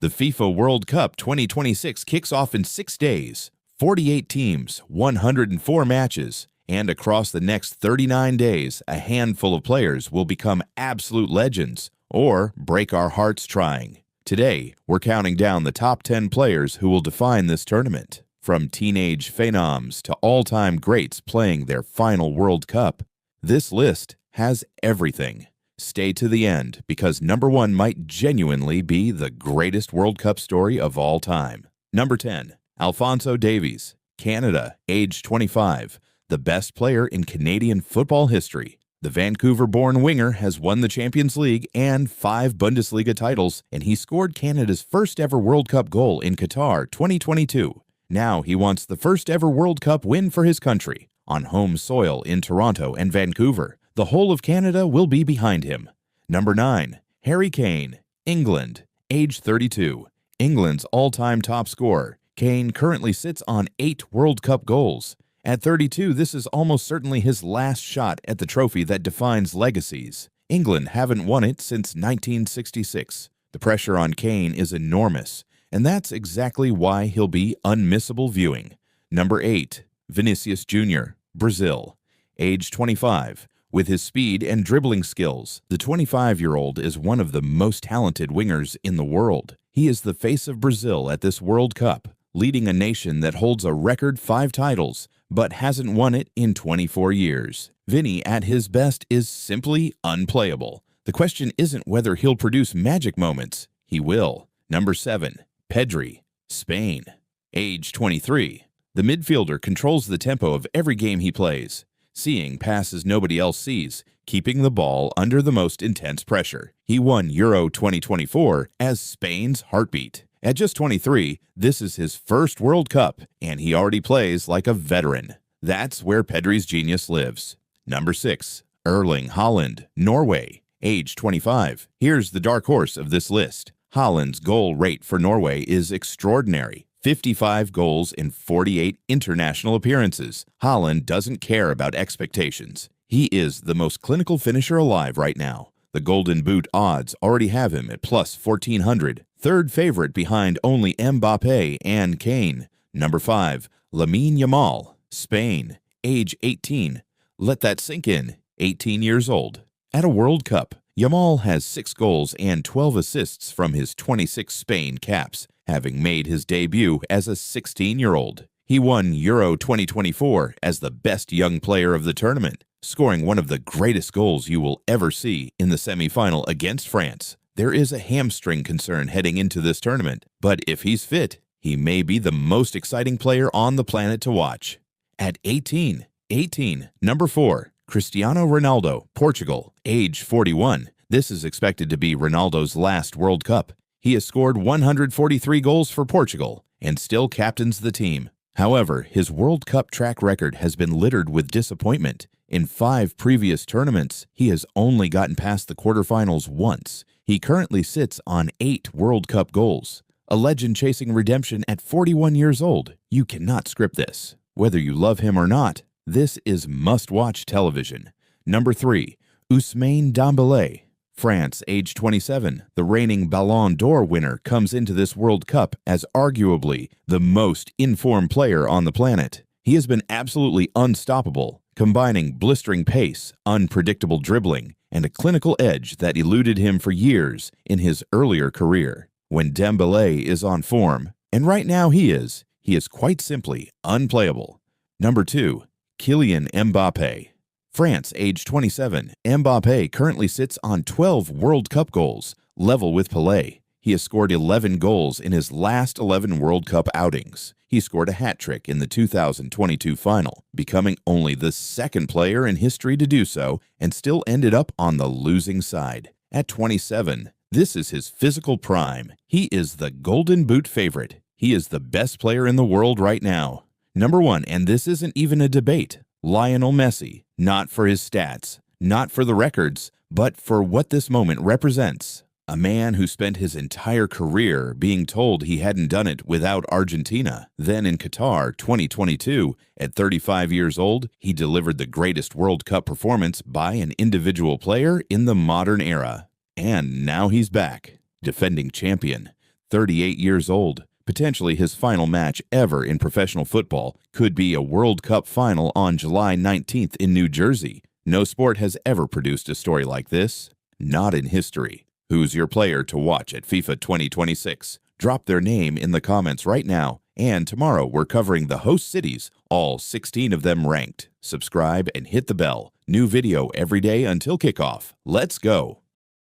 The FIFA World Cup 2026 kicks off in 6 days, 48 teams, 104 matches, and across the next 39 days, a handful of players will become absolute legends or break our hearts trying. Today, we're counting down the top 10 players who will define this tournament, from teenage phenoms to all-time greats playing their final World Cup. This list has everything. Stay to the end because number 1 might genuinely be the greatest World Cup story of all time. Number 10, Alphonso Davies, Canada, age 25, the best player in Canadian football history. The Vancouver-born winger has won the Champions League and 5 Bundesliga titles, and he scored Canada's first ever World Cup goal in Qatar 2022. Now he wants the first ever World Cup win for his country on home soil in Toronto and Vancouver. The whole of Canada will be behind him. Number 9, Harry Kane, England, age 32, England's all-time top scorer. Kane currently sits on 8 World Cup goals. At 32, this is almost certainly his last shot at the trophy that defines legacies. England haven't won it since 1966. The pressure on Kane is enormous, and that's exactly why he'll be unmissable viewing. Number 8, Vinícius Júnior, Brazil, age 25. With his speed and dribbling skills, the 25-year-old is one of the most talented wingers in the world. He is the face of Brazil at this World Cup, leading a nation that holds a record 5 titles, but hasn't won it in 24 years. Vinny, at his best, is simply unplayable. The question isn't whether he'll produce magic moments. He will. Number 7, Pedri, Spain, age 23. The midfielder controls the tempo of every game he plays, seeing passes nobody else sees, keeping the ball under the most intense pressure. He won Euro 2024 as Spain's heartbeat. At just 23, this is his first World Cup, and he already plays like a veteran. That's where Pedri's genius lives. Number 6, Erling Haaland, Norway, age 25. Here's the dark horse of this list. Haaland's goal rate for Norway is extraordinary. 55 goals in 48 international appearances. Haaland doesn't care about expectations. He is the most clinical finisher alive right now. The Golden Boot odds already have him at plus 1,400, third favorite behind only Mbappé and Kane. Number 5, Lamine Yamal, Spain, age 18. Let that sink in, 18 years old. At a World Cup, Yamal has 6 goals and 12 assists from his 26 Spain caps, having made his debut as a 16-year-old. He won Euro 2024 as the best young player of the tournament, scoring one of the greatest goals you will ever see in the semifinal against France. There is a hamstring concern heading into this tournament, but if he's fit, he may be the most exciting player on the planet to watch. At 18, number 4, Cristiano Ronaldo, Portugal, age 41. This is expected to be Ronaldo's last World Cup. He has scored 143 goals for Portugal and still captains the team. However, his World Cup track record has been littered with disappointment. In 5 previous tournaments, he has only gotten past the quarterfinals once. He currently sits on 8 World Cup goals. A legend chasing redemption at 41 years old. You cannot script this. Whether you love him or not, this is must-watch television. Number 3, Ousmane Dembélé, France, age 27, the reigning Ballon d'Or winner, comes into this World Cup as arguably the most informed player on the planet. He has been absolutely unstoppable, combining blistering pace, unpredictable dribbling, and a clinical edge that eluded him for years in his earlier career. When Dembélé is on form, and right now he is quite simply unplayable. Number 2, Kylian Mbappé, France, age 27. Mbappé currently sits on 12 World Cup goals, level with Pelé. He has scored 11 goals in his last 11 World Cup outings. He scored a hat-trick in the 2022 final, becoming only the 2nd player in history to do so, and still ended up on the losing side. At 27, this is his physical prime. He is the Golden Boot favorite. He is the best player in the world right now. Number 1, and this isn't even a debate, Lionel Messi, not for his stats, not for the records, but for what this moment represents. A man who spent his entire career being told he hadn't done it without Argentina. Then in Qatar 2022, at 35 years old, he delivered the greatest World Cup performance by an individual player in the modern era. And now he's back, defending champion. 38 years old. Potentially his final match ever in professional football could be a World Cup final on July 19th in New Jersey. No sport has ever produced a story like this. Not in history. Who's your player to watch at FIFA 2026? Drop their name in the comments right now. And tomorrow we're covering the host cities, all 16 of them ranked. Subscribe and hit the bell. New video every day until kickoff. Let's go.